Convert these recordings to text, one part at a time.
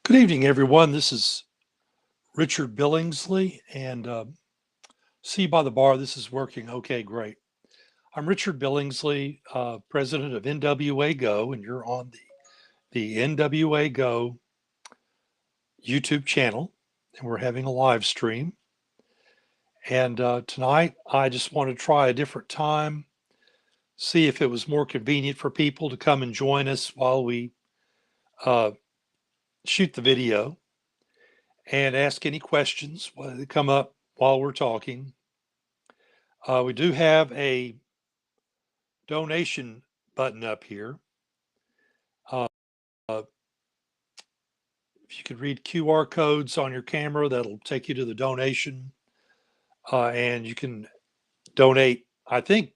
Good evening, everyone. This is Richard Billingsley, and see by the bar, this is working. Okay, great. I'm Richard Billingsley, president of NWA Go, and you're on the NWA Go YouTube channel, and we're having a live stream. And tonight, I just want to try a different time, see if it was more convenient for people to come and join us while we uh, shoot the video and ask any questions that come up while we're talking. We do have a donation button up here. Uh, if you could read QR codes on your camera, that'll take you to the donation. And you can donate, I think,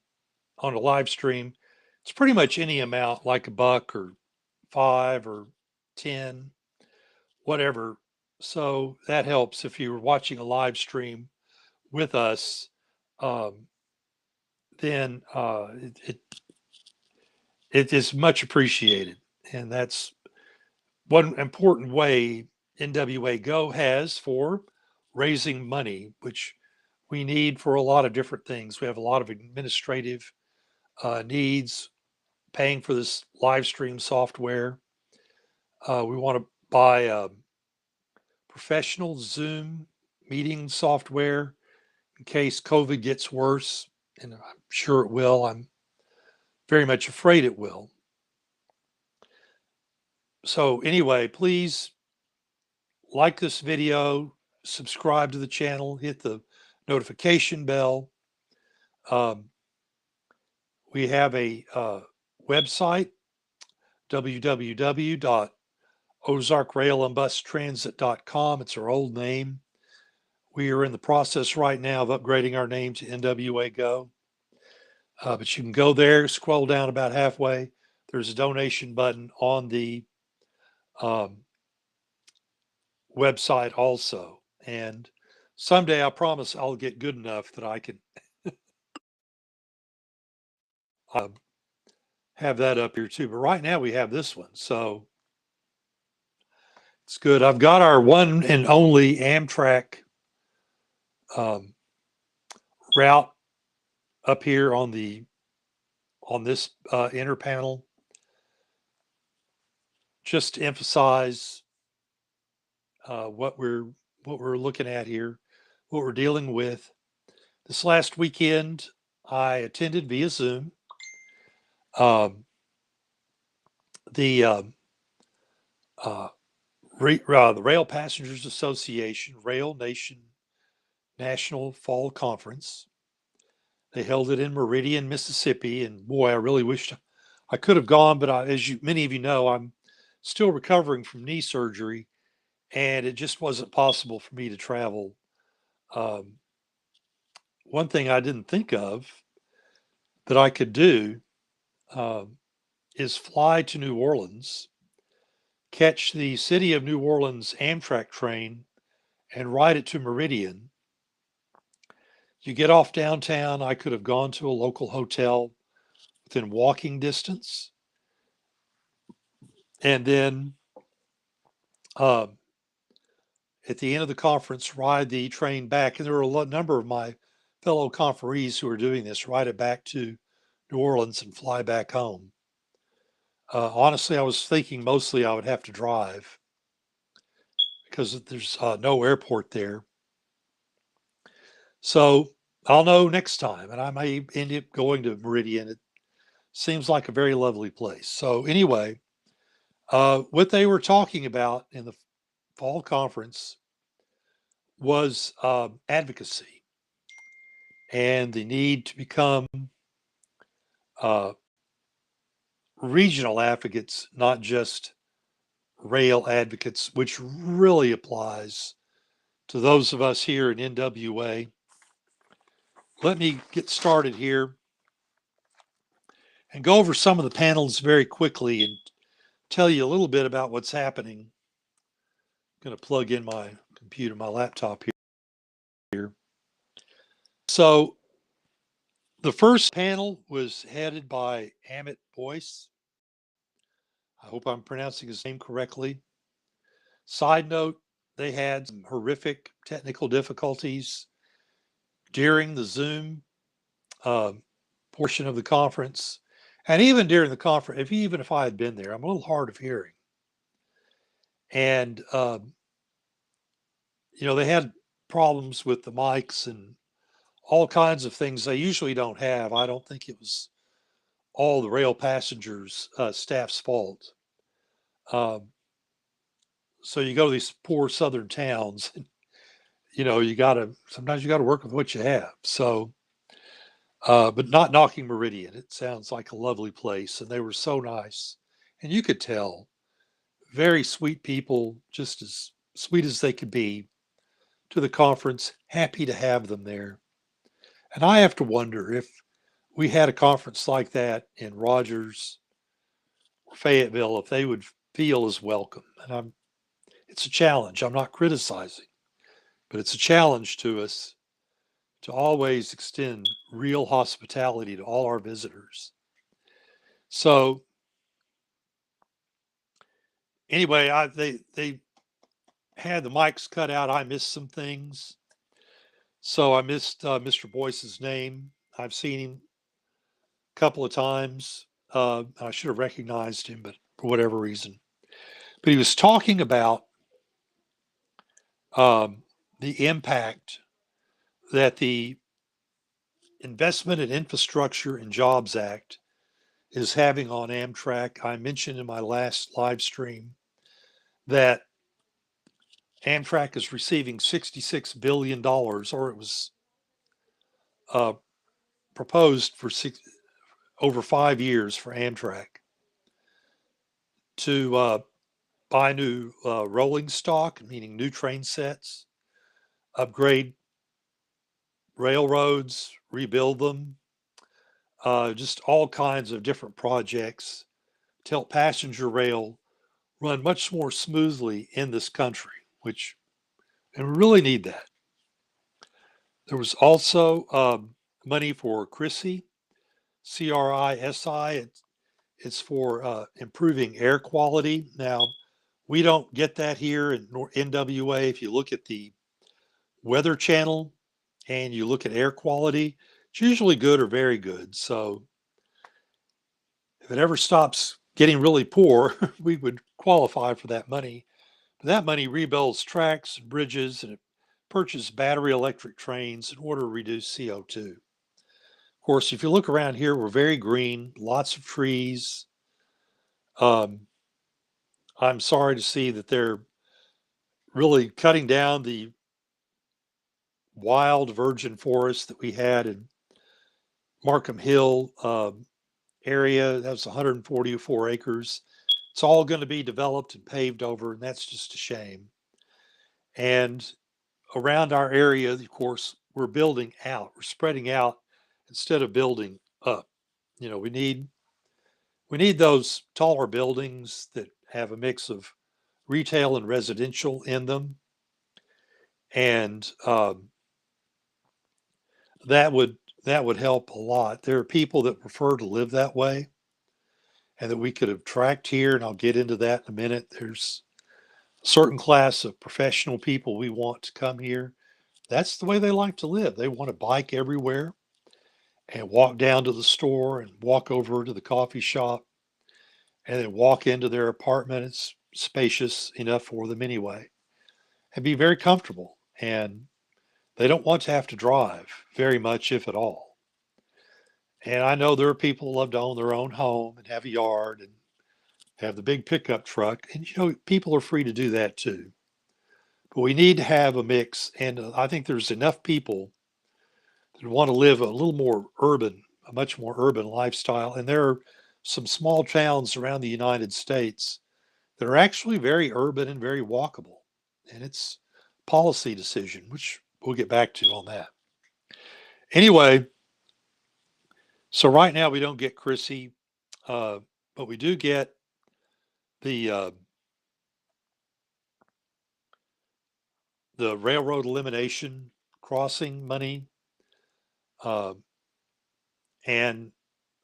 on a live stream. It's pretty much any amount, like a buck or 5 or 10, whatever. So that helps if you're watching a live stream with us. Um, then it is much appreciated, and that's one important way NWA Go has for raising money, which we need for a lot of different things. We have a lot of administrative needs, paying for this live stream software. We want to buy professional Zoom meeting software in case COVID gets worse, and I'm sure it will. I'm very much afraid it will. So anyway, please like this video, subscribe to the channel, hit the notification bell. Um, we have a website, www.ozarkrailandbustransit.com. It's our old name. We are in the process right now of upgrading our name to NWA Go. But you can go there, scroll down about halfway. There's a donation button on the um, website also. And someday I promise I'll get good enough that I can uh, have that up here too. But right now we have this one. So it's good. I've got our one and only Amtrak um, route up here on this inner panel, just to emphasize what we're looking at here, what we're dealing with. This last weekend, I attended via Zoom the uh, the Rail Passengers Association Rail Nation National Fall Conference. They held it in Meridian, Mississippi, and boy, I really wished I could have gone, but many of you know, I'm still recovering from knee surgery, and it just wasn't possible for me to travel. Um, One thing I didn't think of that I could do um, is fly to New Orleans, catch the City of New Orleans Amtrak train, and ride it to Meridian. You get off downtown. I could have gone to a local hotel within walking distance, and then uh, at the end of the conference, ride the train back. And there were a number of my fellow conferees who are doing this, ride it back to New Orleans and fly back home. Honestly, I was thinking mostly I would have to drive because there's no airport there. So I'll know next time, and I may end up going to Meridian. It seems like a very lovely place. So anyway, what they were talking about in the fall conference was advocacy and the need to become uh, regional advocates, not just rail advocates, which really applies to those of us here in NWA. Let me get started here and go over some of the panels very quickly and tell you a little bit about what's happening. I'm going to plug in my computer, my laptop here. So the first panel was headed by Amit Boyce. I hope I'm pronouncing his name correctly. Side note, they had some horrific technical difficulties during the Zoom uh, portion of the conference. And even during the conference, even if I had been there, I'm a little hard of hearing. And, they had problems with the mics and all kinds of things they usually don't have. I don't think it was all the rail passengers' staff's fault. Um, so you go to these poor southern towns, and sometimes you got to work with what you have. So, but not knocking Meridian. It sounds like a lovely place, and they were so nice, and you could tell very sweet people, just as sweet as they could be to the conference, happy to have them there. And I have to wonder if we had a conference like that in Rogers or Fayetteville, if they would feel as welcome. And it's a challenge. I'm not criticizing, but it's a challenge to us to always extend real hospitality to all our visitors. So anyway, they had the mics cut out. I missed some things, so I missed Mr. Boyce's name. I've seen him a couple of times. I should have recognized him, but for whatever reason. But he was talking about um, the impact that the Investment in Infrastructure and Jobs Act is having on Amtrak. I mentioned in my last live stream that Amtrak is receiving $66 billion, or it was uh, proposed for over 5 years for Amtrak to buy new rolling stock, meaning new train sets, upgrade railroads, rebuild them, just all kinds of different projects to help passenger rail run much more smoothly in this country, and we really need that. There was also money for CRISI, CRISI. It's for improving air quality. Now, we don't get that here in NWA. If you look at the Weather Channel and you look at air quality, it's usually good or very good. So if it ever stops getting really poor, we would qualify for that money. But that money rebuilds tracks and bridges, and it purchases battery electric trains in order to reduce CO2. Of course, if you look around here, we're very green, lots of trees. Um, I'm sorry to see that they're really cutting down the wild virgin forest that we had in Markham Hill area. That was 144 acres. It's all going to be developed and paved over, and that's just a shame. And around our area, of course, we're building out, we're spreading out instead of building up. We need those taller buildings that have a mix of retail and residential in them, and that would that would help a lot. There are people that prefer to live that way, and that we could attract here. And I'll get into that in a minute. There's a certain class of professional people we want to come here. That's the way they like to live. They want to bike everywhere and walk down to the store and walk over to the coffee shop and then walk into their apartment. It's spacious enough for them anyway, and be very comfortable. And they don't want to have to drive very much, if at all. And I know there are people who love to own their own home and have a yard and have the big pickup truck. And, people are free to do that too. But we need to have a mix. And I think there's enough people that want to live a little more urban, a much more urban lifestyle. And there are some small towns around the United States that are actually very urban and very walkable. And it's a policy decision, which we'll get back to on that. Anyway, so right now we don't get Chrissy, but we do get the uh, the railroad elimination crossing money, uh, and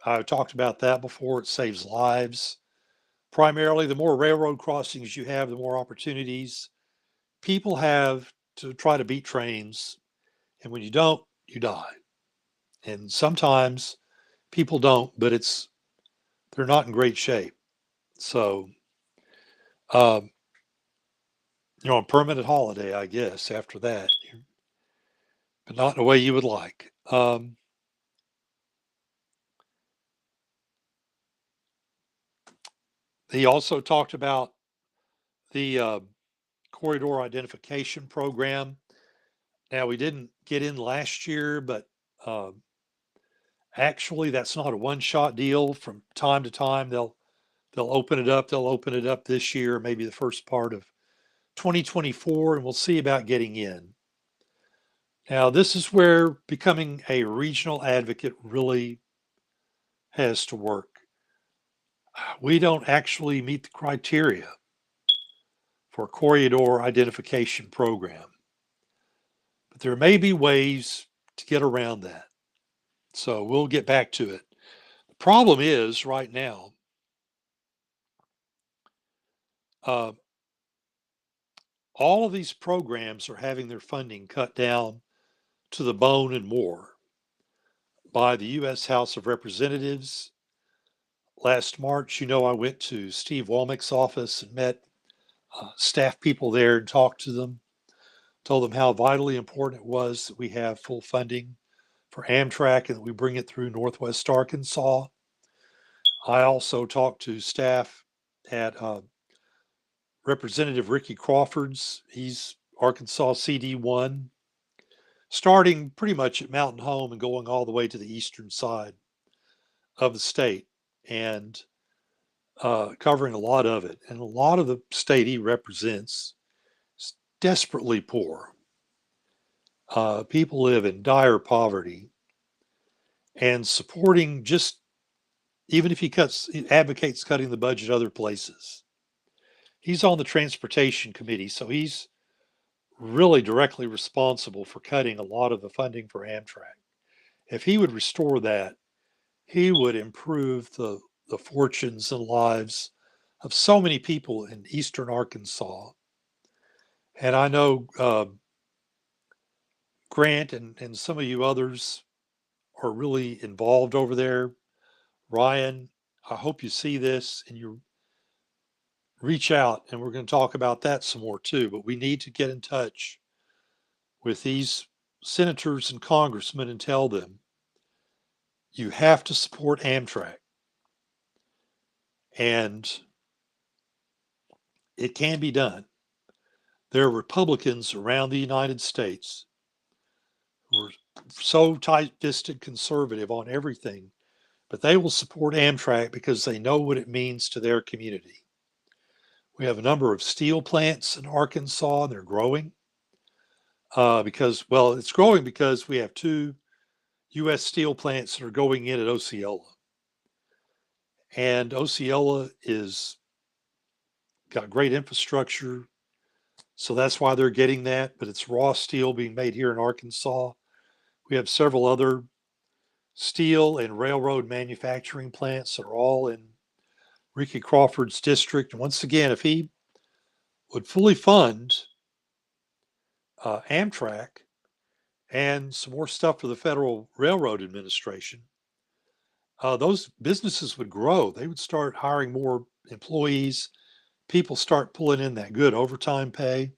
I talked about that before. It saves lives. primarily, the more railroad crossings you have, the more opportunities people have to try to beat trains. And when you don't, you die. And sometimes people don't, but they're not in great shape. So, um, you're on permanent holiday, I guess, after that, but not in a way you would like. He also talked about the corridor identification program. Now, we didn't get in last year, but uh, actually, that's not a one-shot deal. From time to time, they'll open it up. They'll open it up this year, maybe the first part of 2024, and we'll see about getting in. Now, this is where becoming a regional advocate really has to work. We don't actually meet the criteria for a corridor identification program, but there may be ways to get around that. So we'll get back to it. The problem is right now, uh, all of these programs are having their funding cut down to the bone and more by the U.S. House of Representatives. Last March, I went to Steve Womack's office and met staff people there and talked to them, told them how vitally important it was that we have full funding for Amtrak and that we bring it through Northwest Arkansas. I also talked to staff at Representative Ricky Crawford's. He's Arkansas CD1, starting pretty much at Mountain Home and going all the way to the eastern side of the state and covering a lot of it. And a lot of the state he represents is desperately poor. People live in dire poverty, and supporting just even if he advocates cutting the budget other places. He's on the transportation committee, so he's really directly responsible for cutting a lot of the funding for Amtrak. If he would restore that, he would improve the fortunes and lives of so many people in eastern Arkansas. And I know Grant and some of you others are really involved over there. Ryan, I hope you see this and you reach out, and we're going to talk about that some more too. But we need to get in touch with these senators and congressmen and tell them you have to support Amtrak. And it can be done. There are Republicans around the United States who are so tight-fisted conservative on everything, but they will support Amtrak because they know what it means to their community. We have a number of steel plants in Arkansas, and they're growing it's growing because we have two U.S. steel plants that are going in at Osceola. And Osceola is got great infrastructure, so that's why they're getting that. But it's raw steel being made here in Arkansas. We have several other steel and railroad manufacturing plants that are all in Ricky Crawford's district. And once again, if he would fully fund Amtrak and some more stuff for the Federal Railroad Administration, those businesses would grow. They would start hiring more employees. People start pulling in that good overtime pay.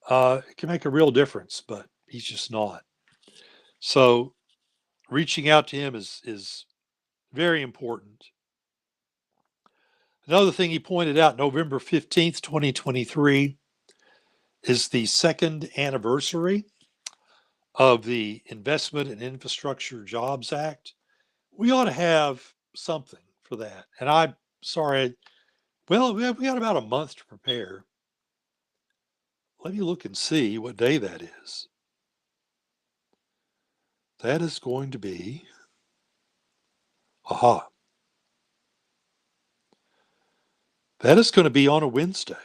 It can make a real difference, but he's just not. So reaching out to him is very important. Another thing he pointed out, November 15th, 2023, is the second anniversary of the Investment and Infrastructure Jobs Act. We ought to have something for that. And I'm sorry, well, we got about a month to prepare. Let me look and see what day that is. That is going to be, aha, that is going to be on a Wednesday.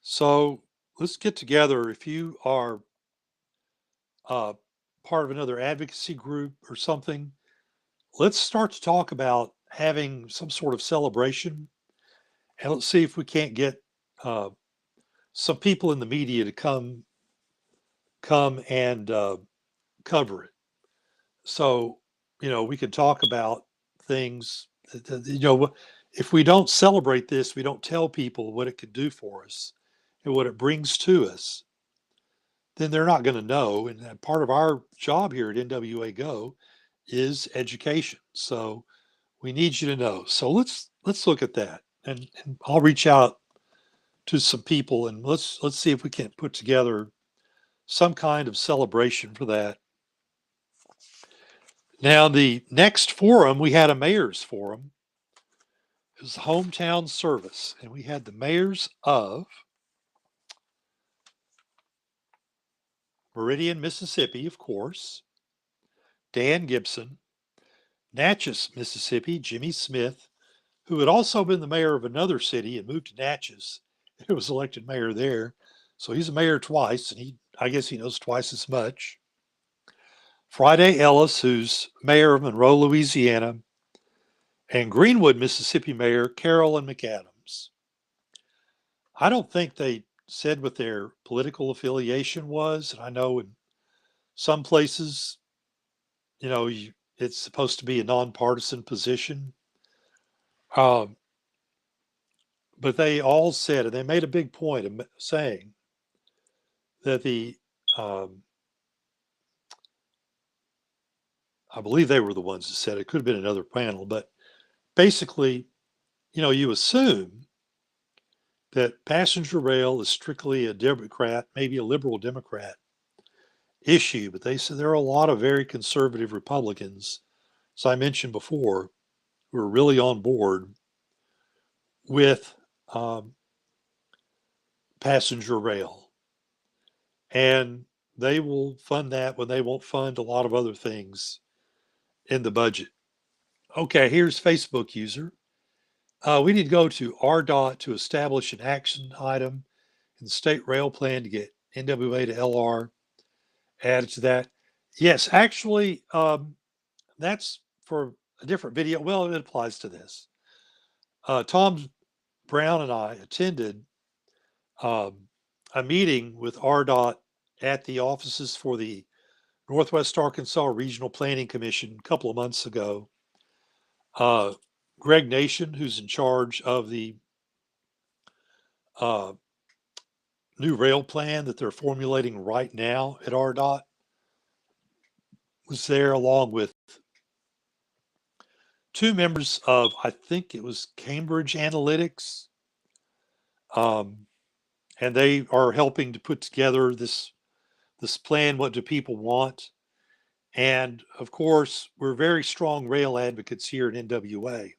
So let's get together. If you are part of another advocacy group or something, let's start to talk about having some sort of celebration, and let's see if we can't get uh, some people in the media to come and cover it. So, we could talk about things. If we don't celebrate this, we don't tell people what it could do for us and what it brings to us, then they're not going to know. And part of our job here at NWA Go is education. So we need you to know. So let's look at that, and I'll reach out to some people, and let's see if we can put together some kind of celebration for that. Now, the next forum, we had a mayor's forum. It was the hometown service, and we had the mayors of Meridian, Mississippi, of course, Dan Gibson, Natchez, Mississippi, Jimmy Smith, who had also been the mayor of another city and moved to Natchez. He was elected mayor there. So he's a mayor twice, and I guess he knows twice as much. Friday Ellis, who's mayor of Monroe, Louisiana, and Greenwood, Mississippi Mayor Carolyn McAdams. I don't think they said what their political affiliation was. And I know in some places, it's supposed to be a nonpartisan position. Um, but they all said, and they made a big point of saying that um, I believe they were the ones that said it, could have been another panel, but basically, you assume that passenger rail is strictly a Democrat, maybe a liberal Democrat issue, but they said there are a lot of very conservative Republicans, as I mentioned before, who are really on board with passenger rail. And they will fund that when they won't fund a lot of other things in the budget. Okay, here's Facebook user. We need to go to RDOT to establish an action item in the state rail plan to get NWA to LR added to that. Yes, actually, that's for a different video. Well, it applies to this. Tom Brown and I attended a meeting with RDOT at the offices for the Northwest Arkansas Regional Planning Commission a couple of months ago. Greg Nation, who's in charge of the new rail plan that they're formulating right now at RDOT, was there along with two members of, I think it was Cambridge Analytics. And they are helping to put together this plan. What do people want? And of course, we're very strong rail advocates here at NWA.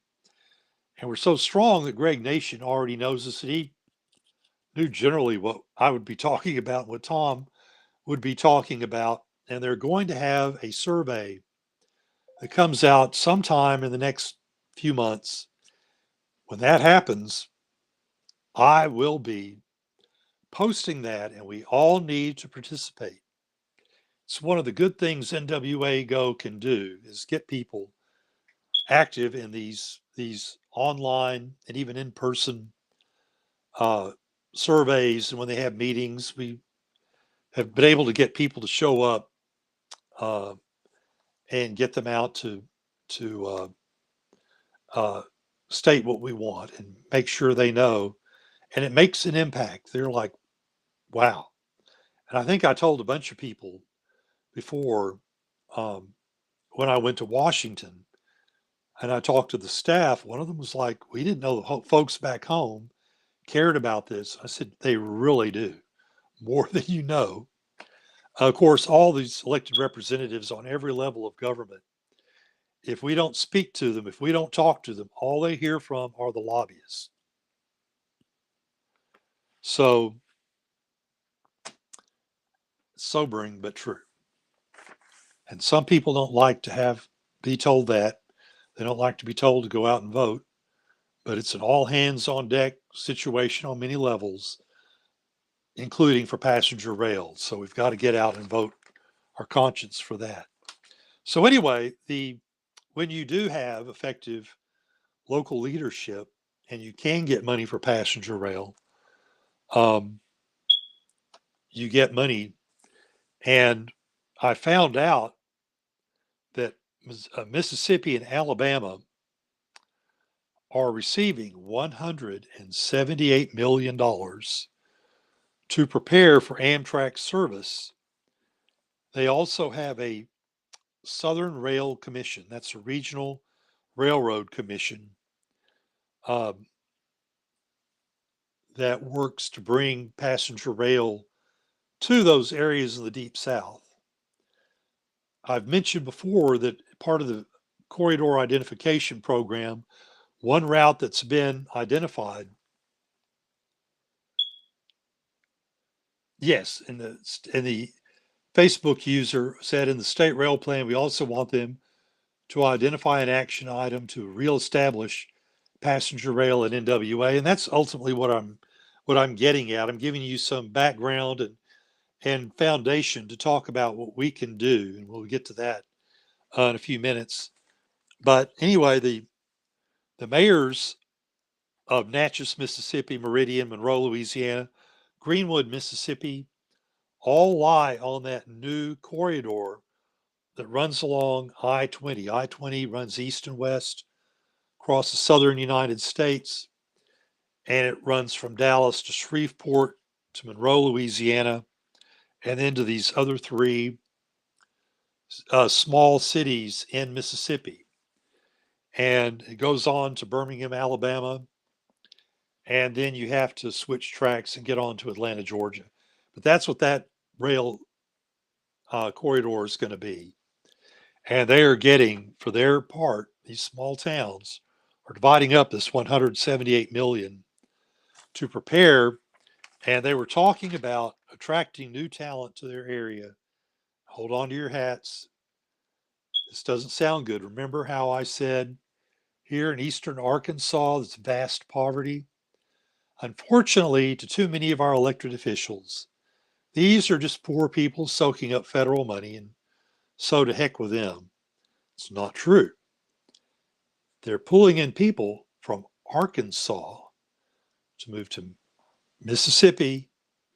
And we're so strong that Greg Nation already knows us, and he knew generally what I would be talking about, what Tom would be talking about. And they're going to have a survey that comes out sometime in the next few months. When that happens, I will be posting that, and we all need to participate. It's one of the good things NWA Go can do is get people active in these online and even in-person surveys. And when they have meetings, we have been able to get people to show up and get them out to state what we want and make sure they know. And it makes an impact. They're like, wow. And I think I told a bunch of people before when I went to Washington and I talked to the staff. One of them was like, we didn't know the folks back home cared about this. I said, they really do, more than you know. Of course, all these elected representatives on every level of government, if we don't speak to them, if we don't talk to them, all they hear from are the lobbyists. So, sobering but true. And some people don't like to be told that. They don't like to be told to go out and vote. But it's an all hands on deck situation on many levels, including for passenger rail. So we've got to get out and vote our conscience for that. So anyway, when you do have effective local leadership, and you can get money for passenger rail. Um, you get money, and I found out that Mississippi and Alabama are receiving $178 million to prepare for Amtrak service. They also have a Southern Rail Commission, that's a regional railroad commission, um, that works to bring passenger rail to those areas in the Deep South. I've mentioned before that part of the corridor identification program, one route that's been identified, yes, in the Facebook user said in the state rail plan, we also want them to identify an action item to reestablish passenger rail in NWA, and that's ultimately what I'm getting at. I'm giving you some background and foundation to talk about what we can do, and we'll get to that in a few minutes. But anyway, the mayors of Natchez, Mississippi, Meridian, Monroe, Louisiana, Greenwood, Mississippi, all lie on that new corridor that runs along I-20. I-20 runs east and west across the southern United States, and it runs from Dallas to Shreveport to Monroe, Louisiana, and then to these other three small cities in Mississippi. And it goes on to Birmingham, Alabama, and then you have to switch tracks and get on to Atlanta, Georgia. But that's what that rail corridor is going to be. And they are getting, for their part, these small towns are dividing up this 178 million to prepare. And they were talking about attracting new talent to their area. Hold on to your hats. This doesn't sound good. Remember how I said here in eastern Arkansas, there's vast poverty? Unfortunately, to too many of our elected officials, these are just poor people soaking up federal money, and so to heck with them. It's not true. They're pulling in people from Arkansas to move to Mississippi,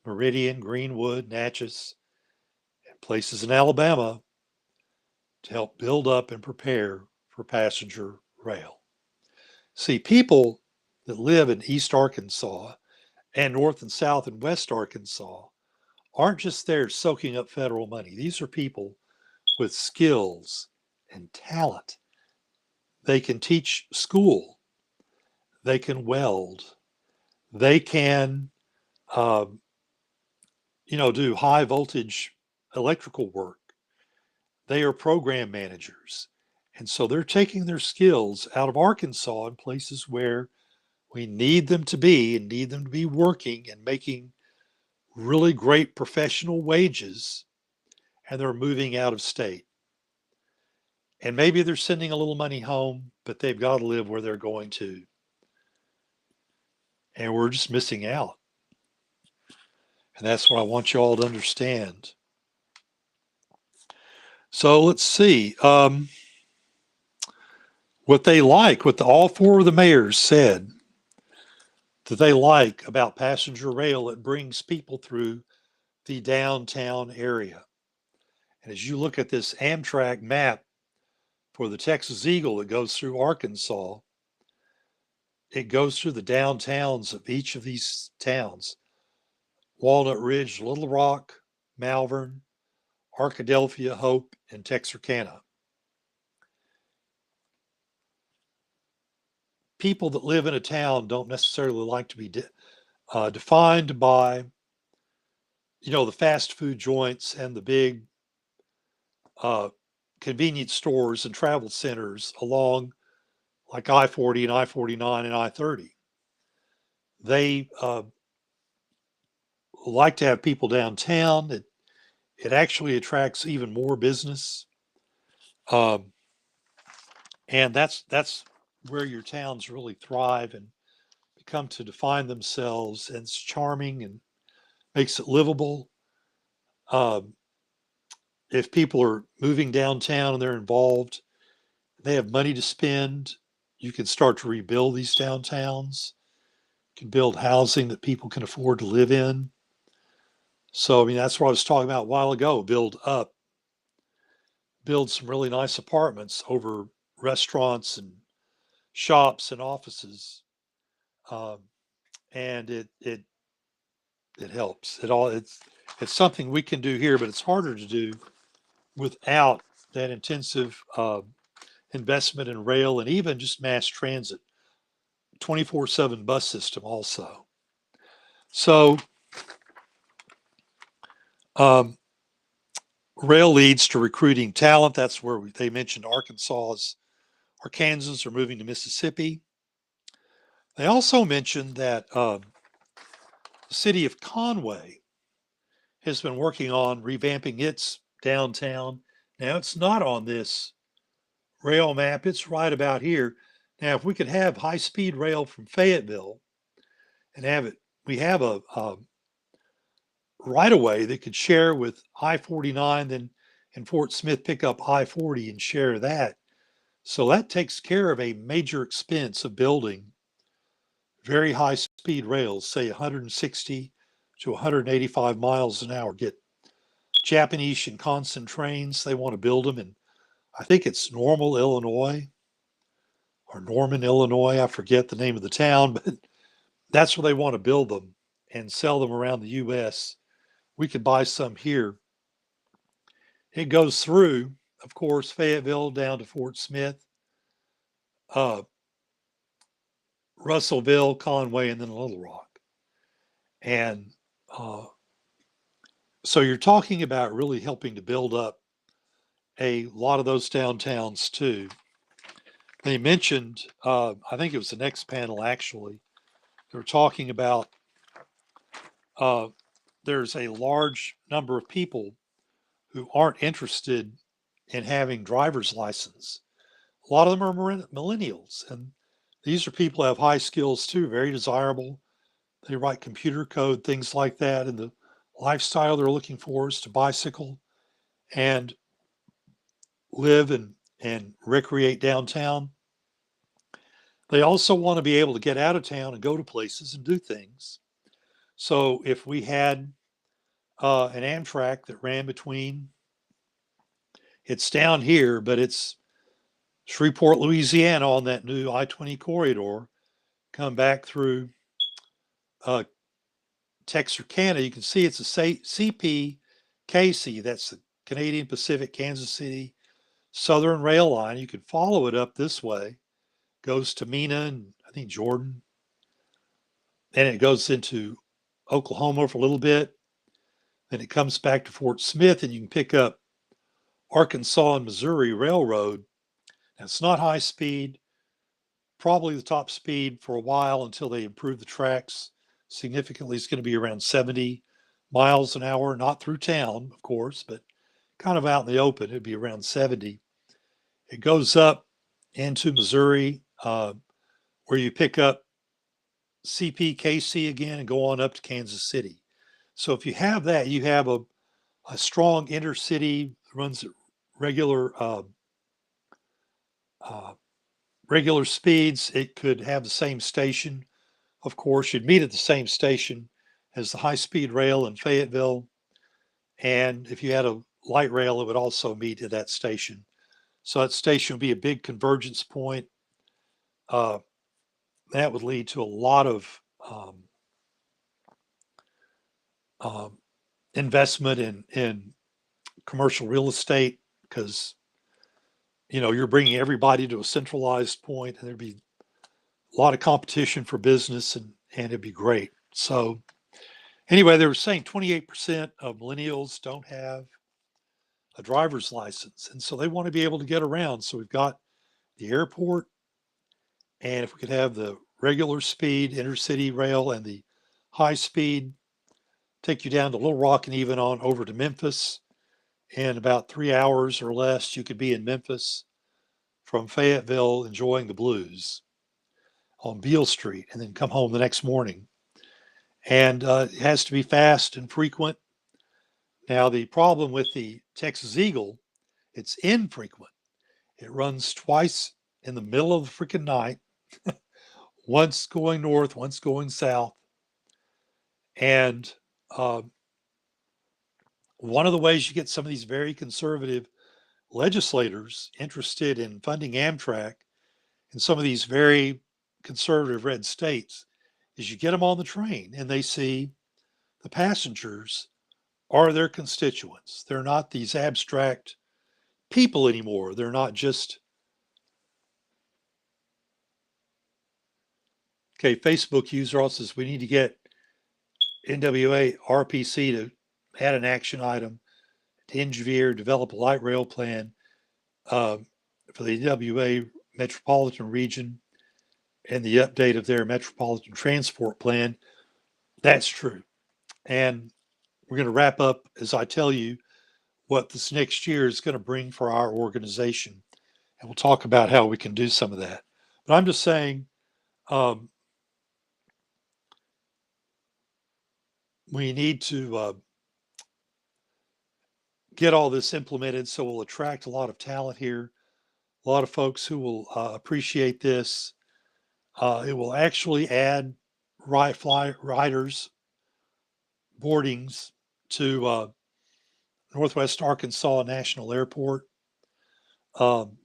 Meridian, Greenwood, Natchez, and places in Alabama to help build up and prepare for passenger rail. See, people that live in East Arkansas and North and South and West Arkansas aren't just there soaking up federal money. These are people with skills and talent. They can teach school. They can weld. They can, um, do high voltage electrical work. They are program managers. And so they're taking their skills out of Arkansas in places where we need them to be and need them to be working and making really great professional wages. And they're moving out of state. And maybe they're sending a little money home, but they've got to live where they're going to. And we're just missing out. And that's what I want you all to understand. So let's see. What all four of the mayors said that they like about passenger rail, it brings people through the downtown area. And as you look at this Amtrak map for the Texas Eagle that goes through Arkansas, it goes through the downtowns of each of these towns: Walnut Ridge, Little Rock, Malvern, Arkadelphia, Hope, and Texarkana. People that live in a town don't necessarily like to be defined by, the fast food joints and the big uh, convenience stores and travel centers along like I-40 and I-49 and I-30. They like to have people downtown. It actually attracts even more business. Um, and that's where your towns really thrive and become to define themselves. And it's charming and makes it livable. Um, if people are moving downtown and they're involved, they have money to spend. you can start to rebuild these downtowns. You can build housing that people can afford to live in. So, I mean, that's what I was talking about a while ago. Build some really nice apartments over restaurants and shops and offices. Um, and it helps. It's something we can do here, but it's harder to do without that intensive investment in rail and even just mass transit, 24/7 bus system also. So um, rail leads to recruiting talent. That's where they mentioned Kansas are moving to Mississippi. They also mentioned that the city of Conway has been working on revamping its downtown. Now, it's not on this rail map, it's right about here. Now, if we could have high speed rail from Fayetteville and we have a right of way that could share with I 49, then in Fort Smith pick up I 40 and share that. So that takes care of a major expense of building very high speed rails, say 160 to 185 miles an hour. Get Japanese Shinkansen trains. They want to build them in, I think it's Normal, Illinois, or Norman, Illinois. I forget the name of the town, but that's where they want to build them and sell them around the U.S. We could buy some here. It goes through, of course, Fayetteville down to Fort Smith, uh, Russellville, Conway, and then Little Rock. And uh, so you're talking about really helping to build up a lot of those downtowns too. They mentioned, I think it was the next panel actually, they were talking about uh, there's a large number of people who aren't interested in having driver's license. A lot of them are millennials, and these are people who have high skills too, very desirable. They write computer code, things like that, and the lifestyle they're looking for is to bicycle and live and recreate downtown. They also want to be able to get out of town and go to places and do things. So if we had an Amtrak that ran between, it's down here, but it's Shreveport, Louisiana on that new I-20 corridor, come back through uh, Texarkana, you can see it's a CPKC, that's the Canadian Pacific Kansas City Southern Rail Line. You can follow it up this way, goes to Mena and I think Jordan, and it goes into Oklahoma for a little bit. Then it comes back to Fort Smith, and you can pick up Arkansas and Missouri Railroad. Now, it's not high speed, probably the top speed for a while until they improve the tracks significantly. It's going to be around 70 miles an hour, not through town, of course, but kind of out in the open. It'd be around 70. It goes up into Missouri, where you pick up CPKC again and go on up to Kansas City. So if you have that, you have a strong intercity, runs at regular uh, regular speeds. It could have the same station. Of course, you'd meet at the same station as the high-speed rail in Fayetteville. And if you had a light rail, it would also meet at that station. So that station would be a big convergence point. Uh, that would lead to a lot of um, investment in commercial real estate because you're bringing everybody to a centralized point, and there'd be a lot of competition for business, and it'd be great. So anyway, they were saying 28% of millennials don't have a driver's license, and so they want to be able to get around. So we've got the airport, and if we could have the regular speed intercity rail and the high speed take you down to Little Rock and even on over to Memphis in about 3 hours or less, you could be in Memphis from Fayetteville enjoying the blues on Beale Street and then come home the next morning. And it has to be fast and frequent. Now, the problem with the Texas Eagle, it's infrequent. It runs twice in the middle of the freaking night, once going north, once going south. And uh, one of the ways you get some of these very conservative legislators interested in funding Amtrak in some of these very conservative red states is you get them on the train and they see the passengers are their constituents. They're not these abstract people anymore. They're not just, okay, Facebook user also says we need to get NWA RPC to add an action item to engineer, develop a light rail plan uh, for the NWA metropolitan region and the update of their metropolitan transport plan. That's true. And we're going to wrap up as I tell you what this next year is going to bring for our organization. And we'll talk about how we can do some of that. But I'm just saying, um, we need to get all this implemented so we'll attract a lot of talent here, a lot of folks who will appreciate this. It will actually add riders boardings to Northwest Arkansas National Airport. Um,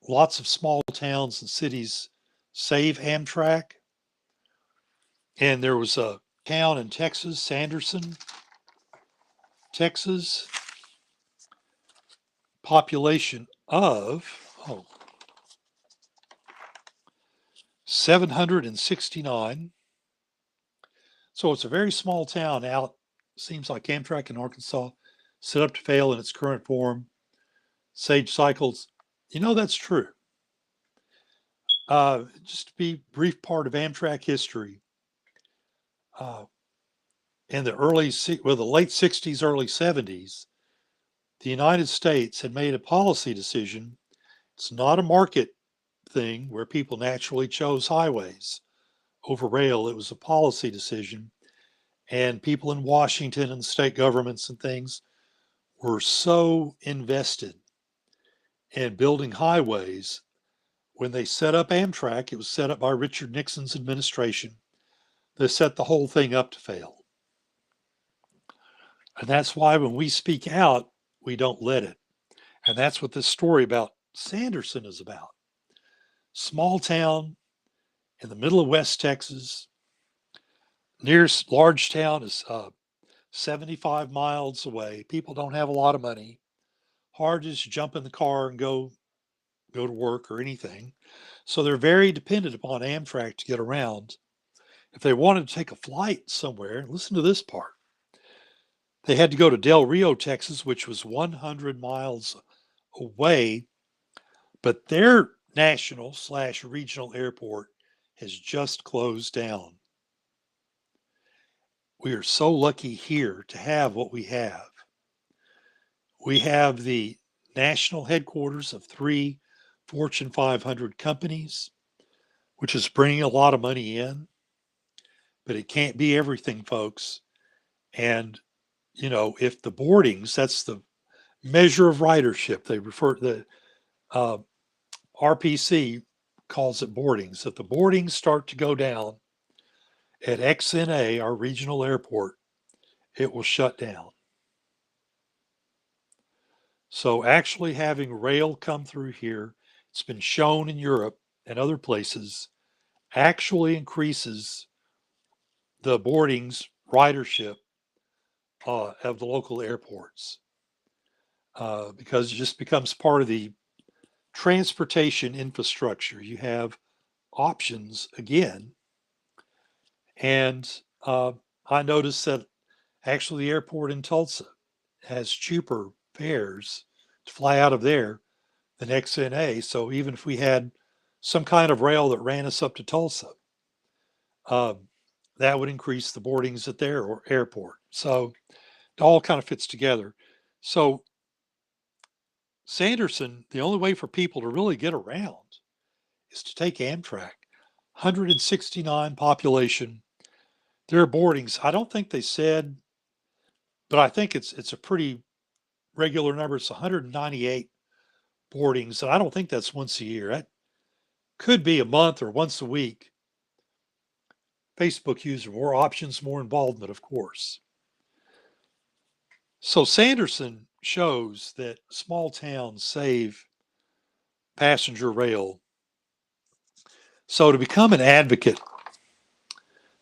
Lots of small towns and cities save Amtrak. And there was a town in Texas, Sanderson, Texas, population of 769. So it's a very small town out, seems like Amtrak in Arkansas, set up to fail in its current form. Sage cycles. You know, that's true. Just to be brief part of Amtrak history, uh, in the the late 60s, early 70s, the United States had made a policy decision. It's not a market thing where people naturally chose highways over rail. It was a policy decision. And people in Washington and state governments and things were so invested in building highways. When they set up Amtrak, it was set up by Richard Nixon's administration. They set the whole thing up to fail. And that's why when we speak out, we don't let it. And that's what this story about Sanderson is about. Small town in the middle of West Texas. Nearest large town is 75 miles away. People don't have a lot of money. Hard to just jump in the car and go to work or anything. So they're very dependent upon Amtrak to get around. If they wanted to take a flight somewhere, listen to this part. They had to go to Del Rio, Texas, which was 100 miles away, but their national/regional airport has just closed down. We are so lucky here to have what we have. We have the national headquarters of 3 Fortune 500 companies, which is bringing a lot of money in, but it can't be everything, folks. And, you know, if the boardings, that's the measure of ridership, they refer to the uh, RPC calls it boardings. If the boardings start to go down at XNA, our regional airport, it will shut down. So actually having rail come through here, it's been shown in Europe and other places, actually increases the boardings ridership of the local airports because it just becomes part of the transportation infrastructure. You have options again. And I noticed that actually the airport in Tulsa has cheaper fares to fly out of there than XNA. So even if we had some kind of rail that ran us up to Tulsa, um, that would increase the boardings at their airport. So it all kind of fits together. So Sanderson, the only way for people to really get around is to take Amtrak. 169 population. Their boardings, I don't think they said, but I think it's a pretty regular number. It's 198 boardings, and I don't think that's once a year. could be a month or once a week. Facebook user, more options, more involvement, of course. So Sanderson shows that small towns save passenger rail. So to become an advocate,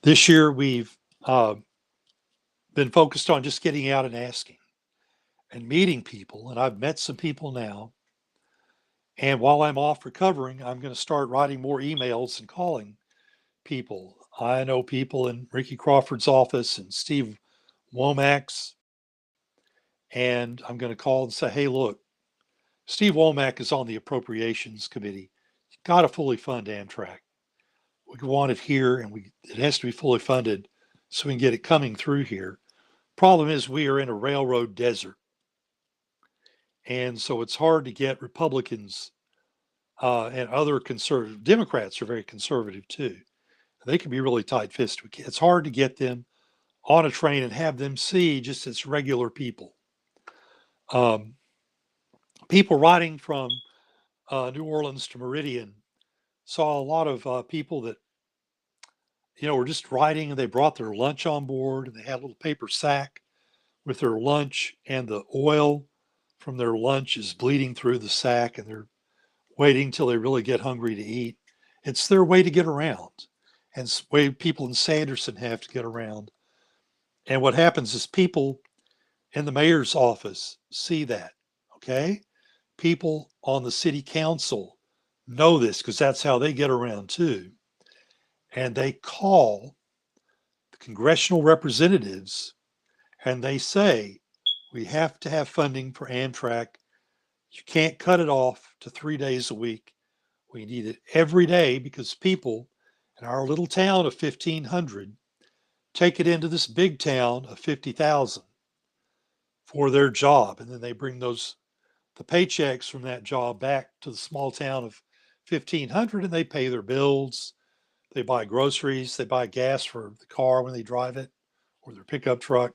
this year we've been focused on just getting out and asking and meeting people. And I've met some people now. And while I'm off recovering, I'm going to start writing more emails and calling people. I know people in Ricky Crawford's office and Steve Womack's, and I'm going to call and say, hey, look, Steve Womack is on the appropriations committee. You got to fully fund Amtrak. We want it here, and it has to be fully funded so we can get it coming through here. Problem is, we are in a railroad desert, and so it's hard to get Republicans and other conservative Democrats are very conservative too. They can be really tight-fisted. It's hard to get them on a train and have them see just as regular people. Um, People riding from New Orleans to Meridian saw a lot of people that were just riding and they brought their lunch on board and they had a little paper sack with their lunch and the oil from their lunch is bleeding through the sack and they're waiting till they really get hungry to eat. It's their way to get around and it's the way people in Sanderson have to get around. And what happens is people in the mayor's office see that, okay? People on the city council know this because that's how they get around too. And they call the congressional representatives and they say, we have to have funding for Amtrak. You can't cut it off to 3 days a week. We need it every day because people in our little town of 1,500 take it into this big town of 50,000 for their job. And then they bring the paychecks from that job back to the small town of 1,500 and they pay their bills. They buy groceries. They buy gas for the car when they drive it or their pickup truck.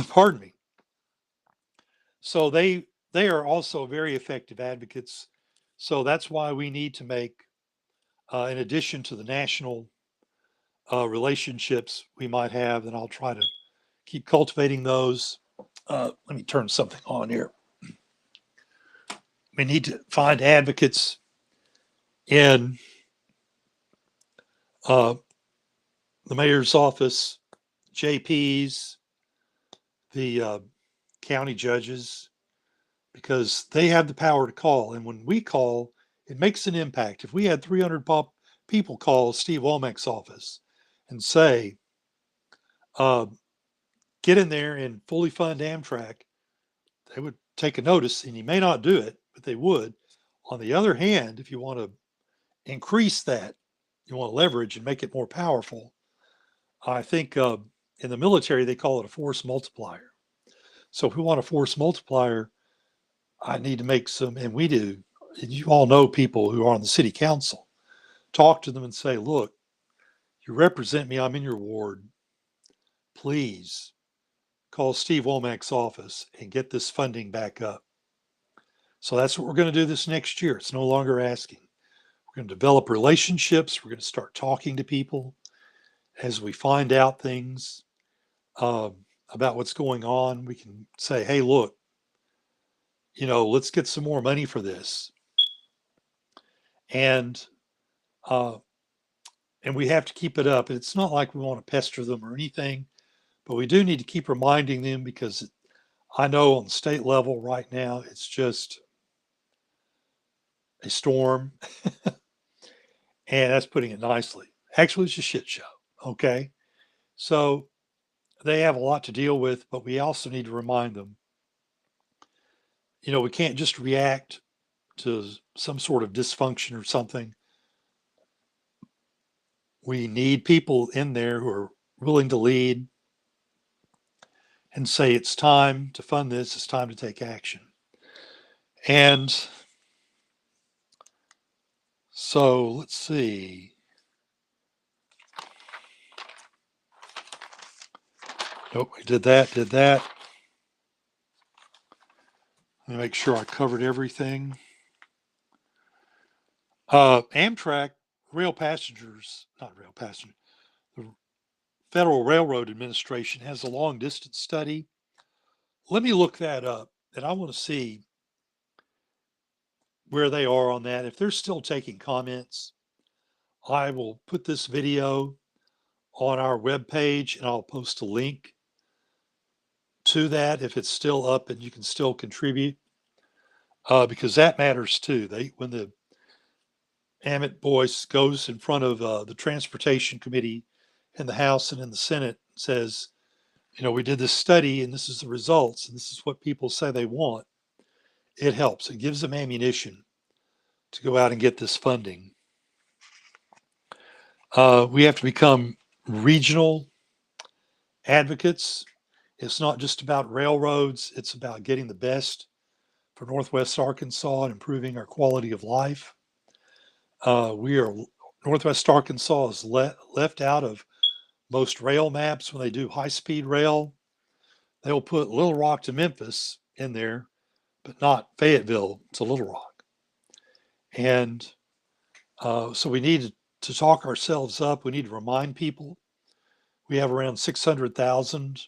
Pardon me. So they are also very effective advocates. So that's why we need to make, in addition to the national relationships we might have, and I'll try to keep cultivating those. Let me turn something on here. We need to find advocates in uh, the mayor's office, JPs, the county judges, because they have the power to call. And when we call, it makes an impact. If we had 300 people call Steve Womack's office and say, uh, get in there and fully fund Amtrak, they would take a notice, and you may not do it, but they would. On the other hand, if you want to increase that, you want to leverage and make it more powerful, I think in the military they call it a force multiplier. So if we want a force multiplier, I need to make some, and we do. And you all know people who are on the city council. Talk to them and say, look, you represent me. I'm in your ward. Please call Steve Womack's office and get this funding back up. So that's what we're going to do this next year. It's no longer asking. We're going to develop relationships. We're going to start talking to people as we find out things about what's going on. We can say, hey, look, let's get some more money for this. And uh, and we have to keep it up. It's not like we want to pester them or anything, but we do need to keep reminding them because I know on the state level right now, it's just a storm. And that's putting it nicely. Actually, it's a shit show. Okay. So they have a lot to deal with, but we also need to remind them, we can't just react to some sort of dysfunction or something. We need people in there who are willing to lead and say it's time to fund this, it's time to take action. And so let's see. Nope, we did that. Let me make sure I covered everything. Amtrak rail passengers, not rail passengers, the Federal Railroad Administration has a long distance study. Let me look that up, and I want to see where they are on that. If they're still taking comments, I will put this video on our webpage and I'll post a link to that if it's still up and you can still contribute, because that matters too. When the Amit voice goes in front of the Transportation Committee in the House and in the Senate, says, we did this study and this is the results and this is what people say they want. It helps. It gives them ammunition to go out and get this funding. We have to become regional advocates. It's not just about railroads, it's about getting the best for Northwest Arkansas and improving our quality of life. Northwest Arkansas is left out of most rail maps when they do high-speed rail. They'll put Little Rock to Memphis in there, but not Fayetteville to Little Rock. And so we need to talk ourselves up. We need to remind people. We have around 600,000,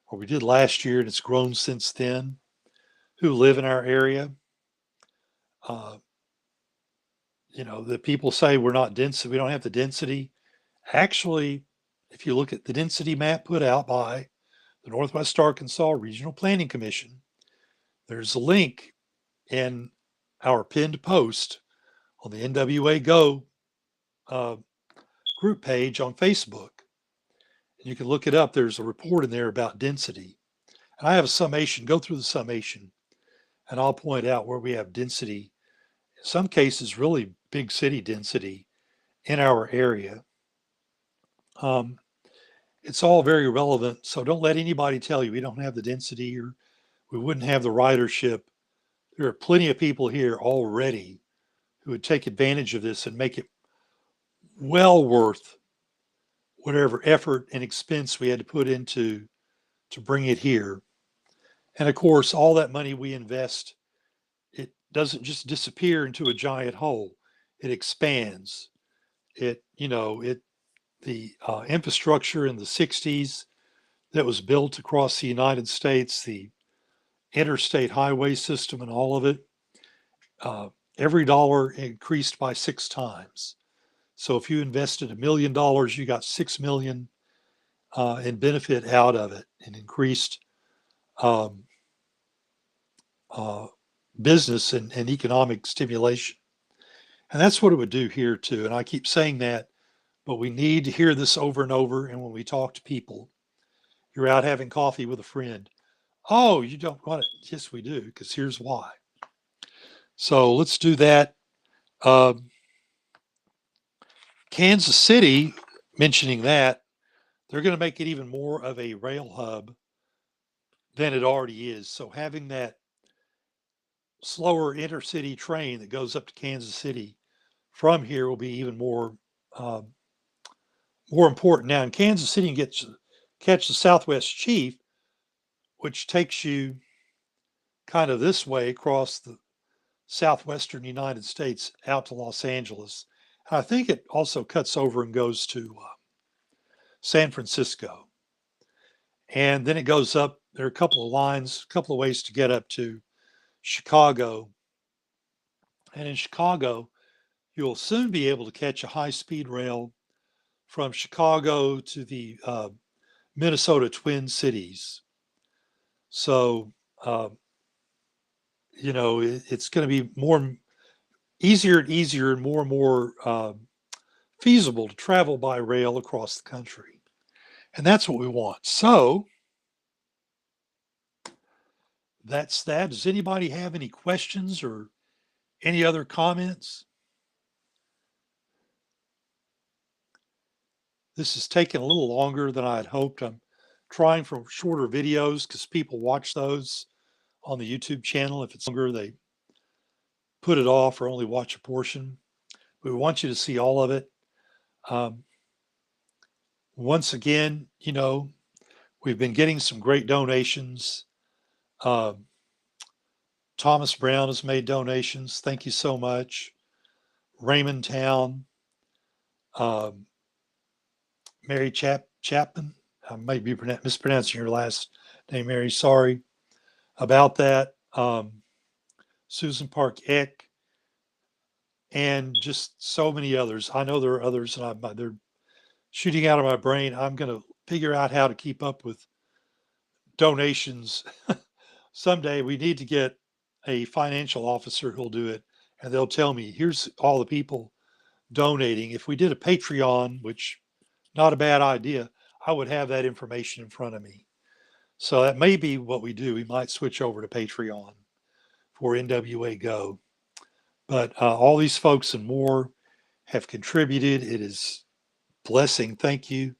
or we did last year, and it's grown since then, who live in our area. The people say we're not dense, we don't have the density. Actually, if you look at the density map put out by the Northwest Arkansas Regional Planning Commission, there's a link in our pinned post on the NWA Go group page on Facebook. And you can look it up. There's a report in there about density. And I have a summation. Go through the summation, and I'll point out where we have density. In some cases, really big city density in our area. It's all very relevant. So don't let anybody tell you we don't have the density or we wouldn't have the ridership. There are plenty of people here already who would take advantage of this and make it well worth whatever effort and expense we had to put into to bring it here. And of course, all that money we invest, it doesn't just disappear into a giant hole. It expands. The infrastructure in the 60s that was built across the United States, the interstate highway system and all of it, every dollar increased by 6 times. So if you invested $1 million, you got 6 million in benefit out of it, and increased business and economic stimulation. And that's what it would do here too. And I keep saying that, but we need to hear this over and over. And when we talk to people, you're out having coffee with a friend. Oh, you don't want it? Yes, we do, because here's why. So let's do that. Kansas City, mentioning that, they're going to make it even more of a rail hub than it already is. So having that slower intercity train that goes up to Kansas City from here will be even more important. Now in Kansas City, you get to catch the Southwest Chief, which takes you kind of this way across the southwestern United States out to Los Angeles. And I think it also cuts over and goes to San Francisco. And then it goes up. There are a couple of lines, a couple of ways to get up to Chicago. And in Chicago, you'll soon be able to catch a high-speed rail from Chicago to the Minnesota Twin Cities. So, it's going to be easier and more feasible to travel by rail across the country. And that's what we want. So that's that. Does anybody have any questions or any other comments? This is taking a little longer than I had hoped. I'm trying for shorter videos because people watch those on the YouTube channel. If it's longer, they put it off or only watch a portion. We want you to see all of it. Once again, we've been getting some great donations. Thomas Brown has made donations. Thank you so much. Raymond Town, um, Mary Chapman. I may be mispronouncing your last name, Mary. Sorry about that. Susan Park Eck, and just so many others. I know there are others, and they're shooting out of my brain. I'm going to figure out how to keep up with donations. Someday we need to get a financial officer who'll do it, and they'll tell me, here's all the people donating. If we did a Patreon, which not a bad idea, I would have that information in front of me. So that may be what we do. We might switch over to Patreon for NWA Go. But all these folks and more have contributed. It is blessing. Thank you.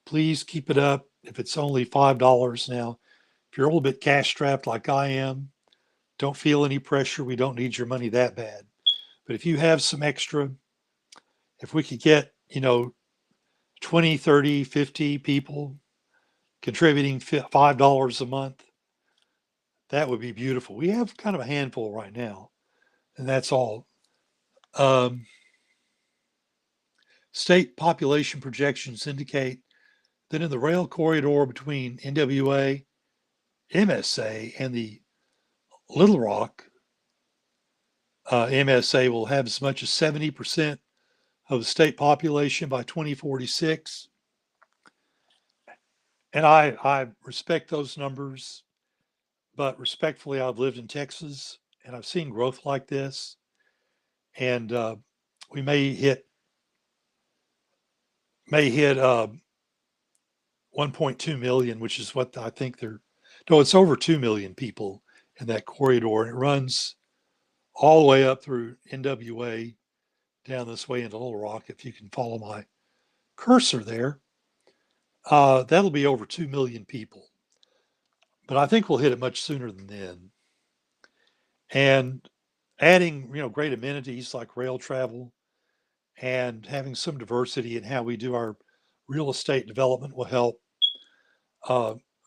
Please keep it up. If it's only $5 now, if you're a little bit cash strapped like I am, don't feel any pressure. We don't need your money that bad. But if you have some extra, if we could get, 20, 30, 50 people contributing $5 a month, that would be beautiful. We have kind of a handful right now, and that's all. Um, State population projections indicate that in the rail corridor between NWA, MSA, and the Little Rock, MSA will have as much as 70% of the state population by 2046. And I respect those numbers, but respectfully, I've lived in Texas and I've seen growth like this. And we may hit 1.2 million, which is what I think no, it's over 2 million people in that corridor. And it runs all the way up through NWA down this way into Little Rock. If you can follow my cursor there, that'll be over 2 million people. But I think we'll hit it much sooner than then. And adding, great amenities like rail travel and having some diversity in how we do our real estate development will help.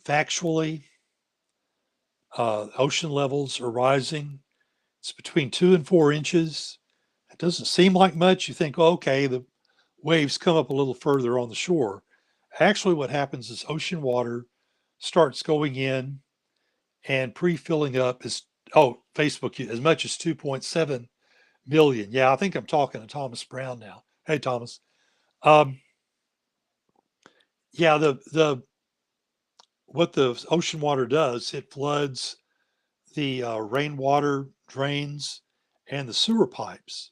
Factually, ocean levels are rising. It's between 2 and 4 inches. It doesn't seem like much. You think, oh, okay, the waves come up a little further on the shore. Actually, what happens is ocean water starts going in and pre-filling up Facebook, as much as 2.7 million. Yeah, I think I'm talking to Thomas Brown now. Hey, Thomas. Um, yeah, the what the ocean water does, it floods the rainwater drains and the sewer pipes.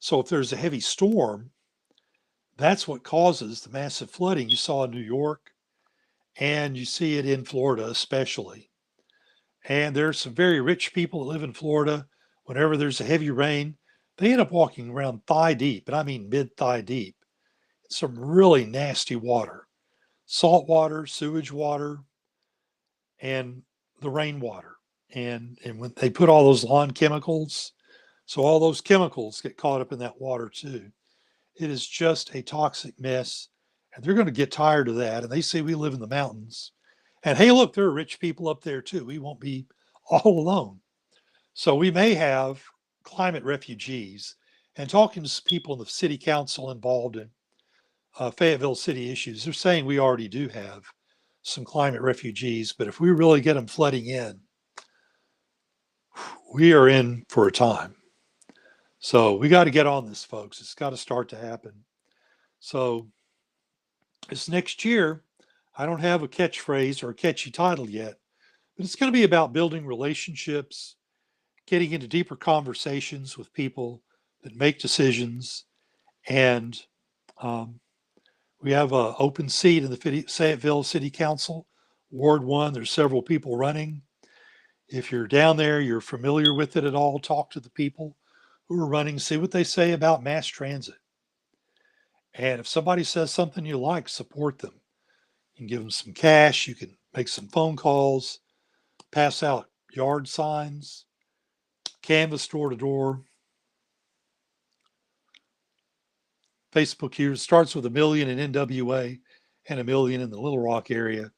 So if there's a heavy storm, that's what causes the massive flooding you saw in New York, and you see it in Florida especially. And there's some very rich people that live in Florida. Whenever there's a heavy rain, they end up walking around thigh deep, and I mean mid thigh deep. It's some really nasty water, salt water, sewage water, and the rainwater. And when they put all those lawn chemicals, so all those chemicals get caught up in that water too. It is just a toxic mess. And they're going to get tired of that. And they say we live in the mountains. And hey, look, there are rich people up there too. We won't be all alone. So we may have climate refugees. And talking to people in the city council involved in Fayetteville city issues, they're saying we already do have some climate refugees. But if we really get them flooding in, we are in for a time. So we got to get on this, folks. It's got to start to happen. So this next year, I don't have a catchphrase or a catchy title yet, but it's going to be about building relationships, getting into deeper conversations with people that make decisions. And we have an open seat in the Fayetteville City Council, Ward 1. There's several people running. If you're down there, you're familiar with it at all, talk to the people who are running, see what they say about mass transit. And if somebody says something you like, support them. You can give them some cash, you can make some phone calls, pass out yard signs, canvas door to door. Facebook here starts with 1 million in NWA and 1 million in the Little Rock area.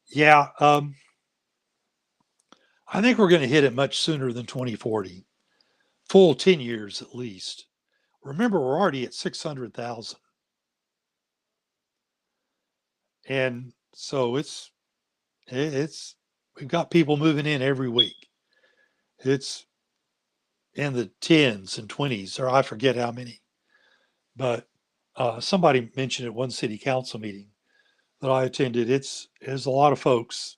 Yeah, I think we're going to hit it much sooner than 2040, full 10 years at least. Remember, we're already at 600,000. And so it's, we've got people moving in every week. It's in the tens and 20s, or I forget how many. But somebody mentioned at one city council meeting that I attended, it's a lot of folks,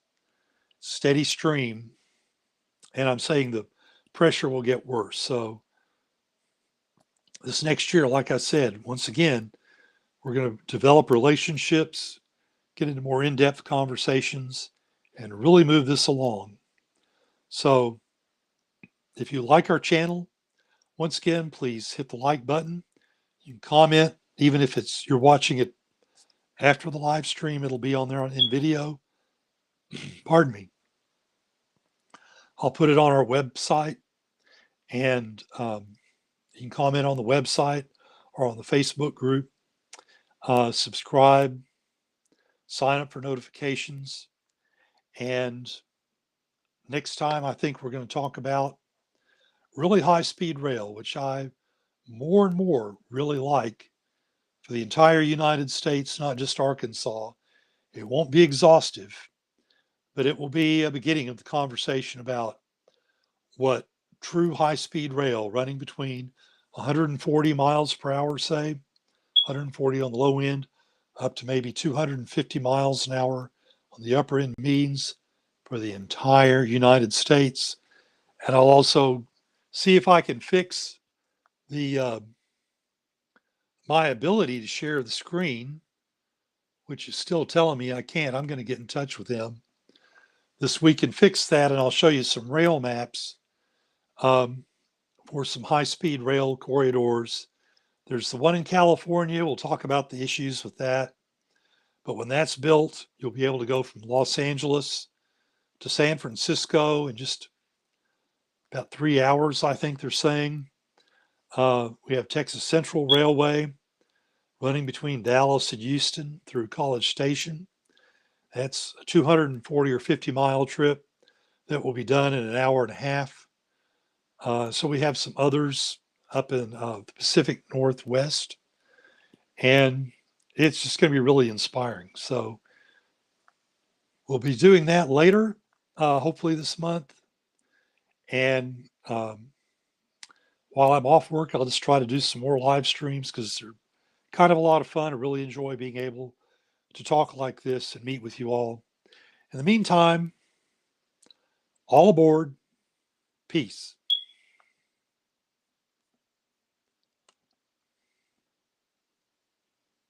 steady stream, and I'm saying the pressure will get worse. So this next year, like I said, once again, we're going to develop relationships, get into more in-depth conversations, and really move this along. So if you like our channel, once again, please hit the like button. You can comment, even if it's you're watching it after the live stream, it'll be on there in video. Pardon me. I'll put it on our website, and you can comment on the website or on the Facebook group. Subscribe, sign up for notifications, and next time I think we're going to talk about really high speed rail, which I more and more really like for the entire United States, not just Arkansas. It won't be exhaustive, but it will be a beginning of the conversation about what true high speed rail running between 140 miles per hour, say, 140 on the low end, up to maybe 250 miles an hour on the upper end means for the entire United States. And I'll also see if I can fix the my ability to share the screen, which is still telling me I can't. I'm going to get in touch with them this week and fix that, and I'll show you some rail maps um, for some high-speed rail corridors. There's the one in California. We'll talk about the issues with that. But when that's built, you'll be able to go from Los Angeles to San Francisco in just about 3 hours, I think they're saying. We have Texas Central Railway running between Dallas and Houston through College Station. That's a 240 or 50-mile trip that will be done in an hour and a half. So we have some others up in the Pacific Northwest, and it's just going to be really inspiring. So we'll be doing that later, hopefully this month. And while I'm off work, I'll just try to do some more live streams because they're kind of a lot of fun. I really enjoy being able to talk like this and meet with you all. In the meantime, all aboard. Peace.